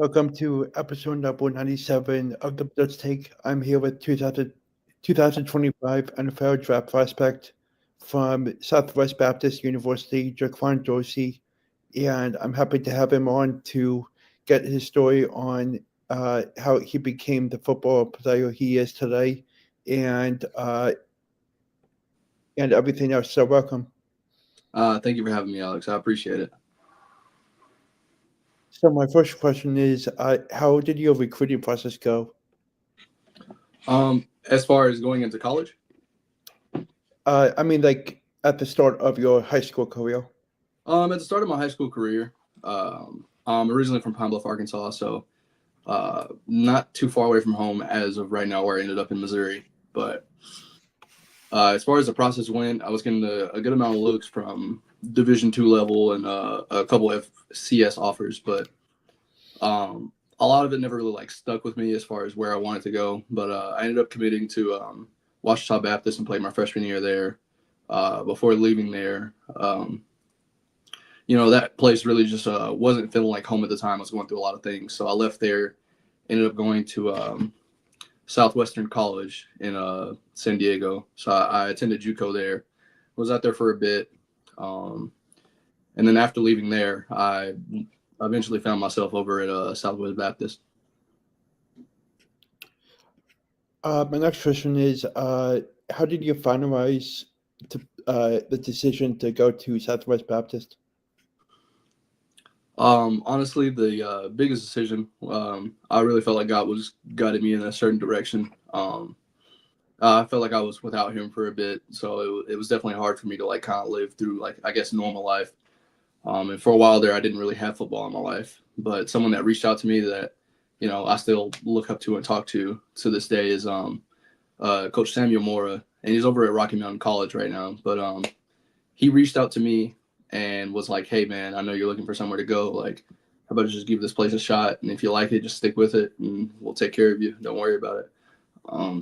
Welcome to episode number 97 of the Blitz Take. I'm here with 2025 NFL draft prospect from Southwest Baptist University, JaQuan Dorsey, and I'm happy to have him on to get his story on how he became the football player he is today, and uh, and everything else. So welcome. Thank you for having me, Alex. I appreciate it. So my first question is, how did your recruiting process go? As far as going into college, I mean, like at the start of your high school career. at the start of my high school career, I'm originally from Pine Bluff, Arkansas, so not too far away from home as of right now, where I ended up in Missouri. But as far as the process went, I was getting a good amount of looks from Division II level and a couple of FCS offers, but a lot of it never really like stuck with me as far as where I wanted to go. But I ended up committing to Ouachita Baptist and played my freshman year there. Before leaving there, that place really just wasn't feeling like home at the time. I was going through a lot of things, so I left there. Ended up going to Southwestern College in San Diego. So I attended JUCO there. Was out there for a bit, um, and then after leaving there, I eventually found myself over at Southwest Baptist. My next question is, how did you finalize the decision to go to Southwest Baptist? Honestly, the biggest decision, I really felt like God was guiding me in a certain direction. I felt like I was without Him for a bit, so it was definitely hard for me to like kind of live through like I guess normal life. And for a while there, I didn't really have football in my life, but someone that reached out to me that I still look up to and talk to this day is Coach Samuel Mora, and he's over at Rocky Mountain College right now. But he reached out to me and was like, "Hey man, I know you're looking for somewhere to go. Like, how about I just give this place a shot? And if you like it, just stick with it, and we'll take care of you. Don't worry about it."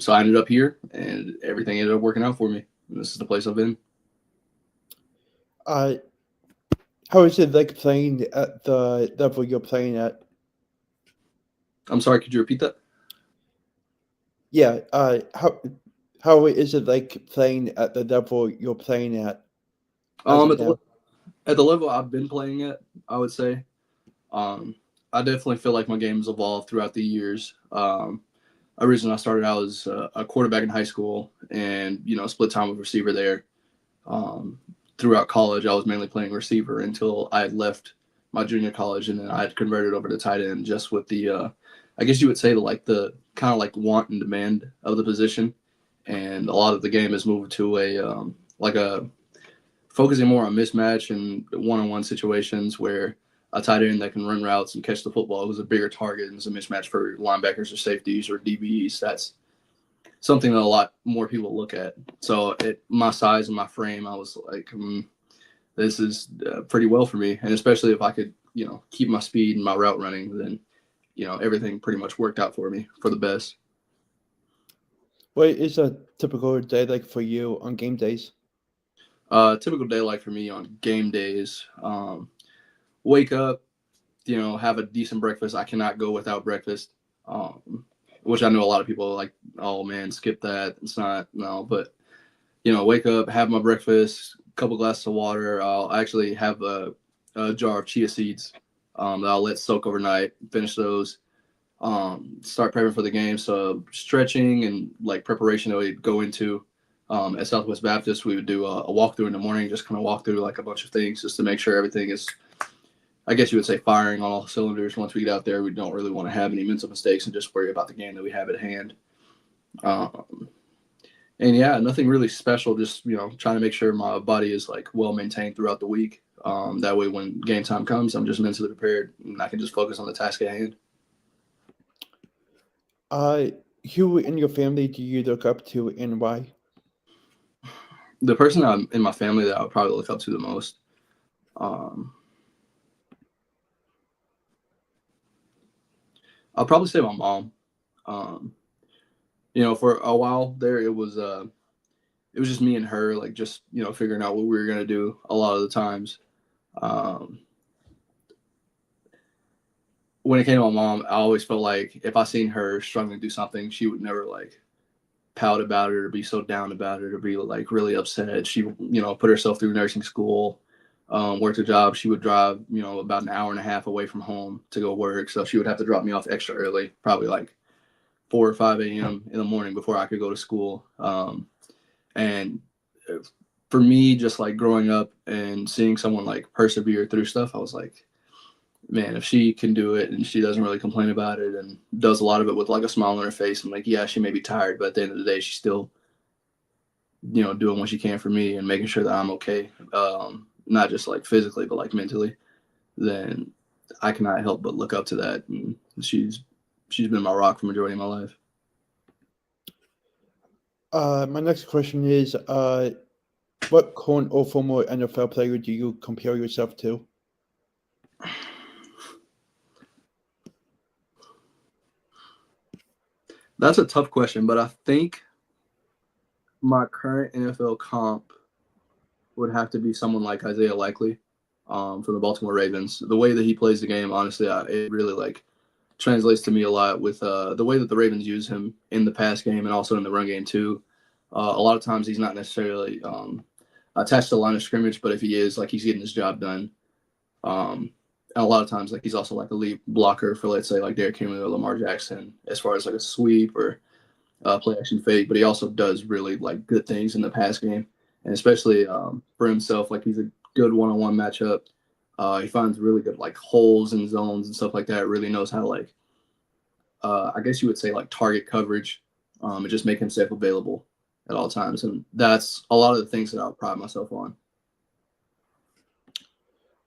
So I ended up here, and everything ended up working out for me. And this is the place I've been. Uh, how is it like playing at the level you're playing at? I'm sorry, could you repeat that? Yeah, how is it like playing at the level you're playing at as Um, of at the now? at the level I've been playing at, I would say, um, I definitely feel like my game's evolved throughout the years. Originally, I started out as a quarterback in high school, and split time with receiver there. Um, Throughout college, I was mainly playing receiver until I had left my junior college, and then I had converted over to tight end just with the, I guess you would say, the kind of like want and demand of the position, and a lot of the game has moved to a like a focusing more on mismatch and one-on-one situations where a tight end that can run routes and catch the football is a bigger target and is a mismatch for linebackers or safeties or DBs. That's something that a lot more people look at. So at my size and my frame, I was like, this is pretty well for me. And especially if I could, keep my speed and my route running, then, everything pretty much worked out for me for the best. What is a typical day like for you on game days? Typical day like for me on game days, wake up, have a decent breakfast. I cannot go without breakfast, which I know a lot of people are like, oh man, skip that. It's not, no, but wake up, have my breakfast, a couple glasses of water. I'll actually have a jar of chia seeds that I'll let soak overnight. Finish those. Start prepping for the game. So stretching and like preparation that we go into. At Southwest Baptist, we would do a walkthrough in the morning, just kind of walk through like a bunch of things just to make sure everything is, I guess you would say, firing on all cylinders. Once we get out there, we don't really want to have any mental mistakes and just worry about the game that we have at hand. Um, and yeah, nothing really special. Just trying to make sure my body is like well maintained throughout the week. That way, when game time comes, I'm just mentally prepared and I can just focus on the task at hand. Uh, who in your family do you look up to and why? The person in my family that I would probably look up to the most, um, I'll probably say my mom. Um, for a while there, it was just me and her, like just figuring out what we were gonna do a lot of the times. Um, when it came to my mom, I always felt like if I seen her struggling to do something, she would never like pout about it or be so down about it or be like really upset. She, put herself through nursing school, worked a job. She would drive, about an hour and a half away from home to go work. So she would have to drop me off extra early, probably like 4 or 5 a.m. in the morning before I could go to school. And for me, just like growing up and seeing someone like persevere through stuff, I was like, man, if she can do it and she doesn't really complain about it and does a lot of it with like a smile on her face, and like, yeah, she may be tired, but at the end of the day, she's still, doing what she can for me and making sure that I'm okay. Not just like physically, but like mentally, then I cannot help but look up to that. And she's been my rock for the majority of my life. My next question is, what current or former NFL player do you compare yourself to? That's a tough question, but I think my current NFL comp would have to be someone like Isaiah Likely from the Baltimore Ravens. The way that he plays the game, honestly, it really like translates to me a lot with the way that the Ravens use him in the pass game and also in the run game too. A lot of times he's not necessarily attached to the line of scrimmage, but if he is, like he's getting his job done. And a lot of times, like he's also like a lead blocker for, let's say, like Derrick Henry or Lamar Jackson, as far as like a sweep or play action fake. But he also does really like good things in the pass game, and especially for himself, like he's a good one-on-one matchup. He finds really good like holes and zones and stuff like that. Really knows how to like, I guess you would say like target coverage, and just make himself available at all times. And that's a lot of the things that I'll pride myself on.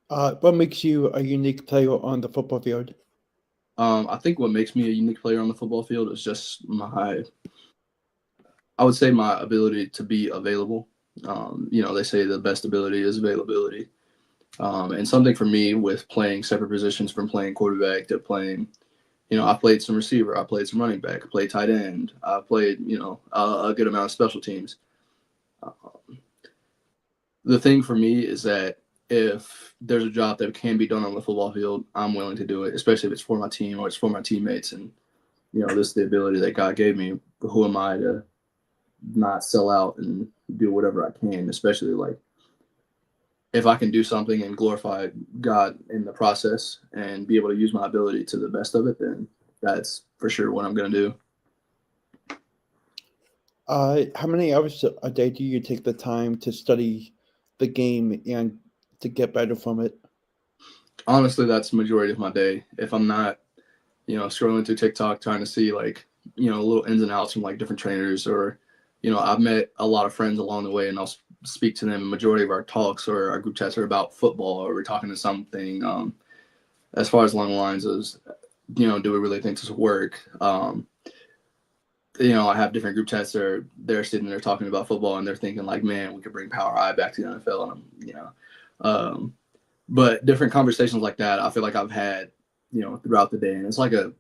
What makes you a unique player on the football field? I think what makes me a unique player on the football field is just I would say my ability to be available. They say the best ability is availability. And something for me with playing separate positions from playing quarterback to playing, I played some receiver, I played some running back, I played tight end, I played, a good amount of special teams. The thing for me is that if there's a job that can be done on the football field, I'm willing to do it, especially if it's for my team or it's for my teammates. And, this is the ability that God gave me. Who am I to not sell out and do whatever I can, especially like if I can do something and glorify God in the process and be able to use my ability to the best of it, then that's for sure what I'm going to do. How many hours a day do you take the time to study the game and to get better from it? Honestly, that's the majority of my day. If I'm not, scrolling through TikTok trying to see like, little ins and outs from like different trainers, or, I've met a lot of friends along the way and I'll speak to them. The majority of our talks or our group chats are about football, or we're talking to something as far as along the lines as, do we really think this will work? I have different group chats that they're sitting there talking about football and they're thinking like, man, we could bring Power I back to the NFL. And but different conversations like that, I feel like I've had, throughout the day. And it's like a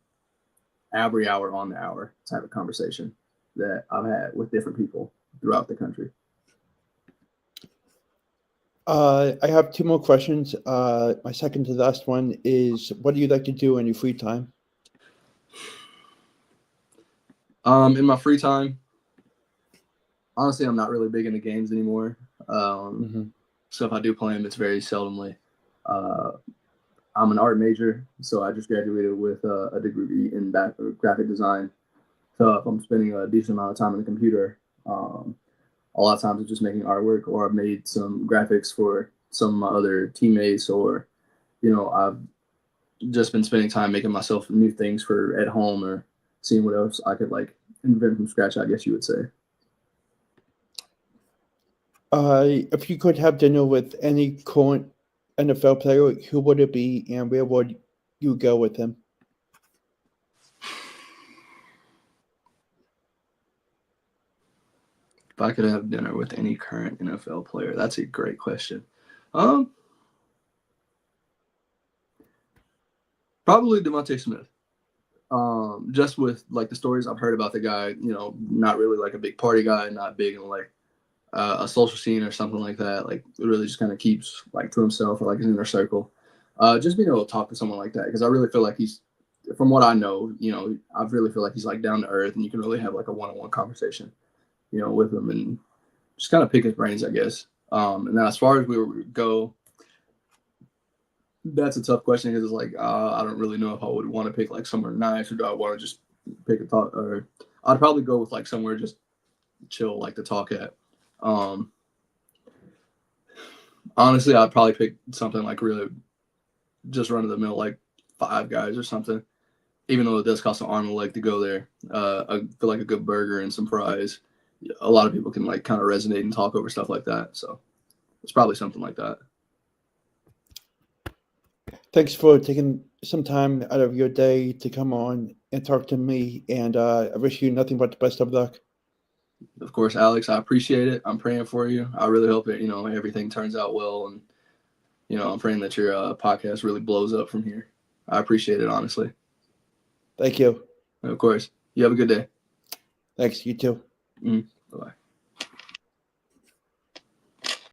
every hour on the hour type of conversation that I've had with different people throughout the country. I have two more questions. My second to last one is, what do you like to do in your free time? In my free time, honestly, I'm not really big into games anymore. So if I do play them, it's very seldomly. I'm an art major, so I just graduated with a degree in graphic design. So if I'm spending a decent amount of time on the computer, a lot of times it's just making artwork, or I've made some graphics for some of my other teammates, or, I've just been spending time making myself new things for at home, or seeing what else I could like invent from scratch, I guess you would say. If you could have dinner with any current NFL player, who would it be and where would you go with him? If I could have dinner with any current NFL player, that's a great question. Probably Devontae Smith. Just with like the stories I've heard about the guy, not really like a big party guy, not big in like a social scene or something like that. Like really just kind of keeps like to himself or like his inner circle. Just being able to talk to someone like that, because I really feel like he's from what I know, I really feel like he's like down to earth, and you can really have like a one-on-one conversation, with him and just kind of pick his brains, I guess. And then as far as we go, that's a tough question because it's like I don't really know if I would want to pick like somewhere nice, or do I want to just pick a talk, or I'd probably go with like somewhere just chill, like to talk at. Honestly, I'd probably pick something like really just run of the mill, like Five Guys or something. Even though it does cost an arm and a leg to go there, I feel like a good burger and some fries, a lot of people can like kind of resonate and talk over stuff like that. So it's probably something like that. Thanks for taking some time out of your day to come on and talk to me. And I wish you nothing but the best of luck. Of course, Alex, I appreciate it. I'm praying for you. I really hope that, everything turns out well. And, I'm praying that your podcast really blows up from here. I appreciate it, honestly. Thank you. And of course, you have a good day. Thanks. You too. Bye-bye.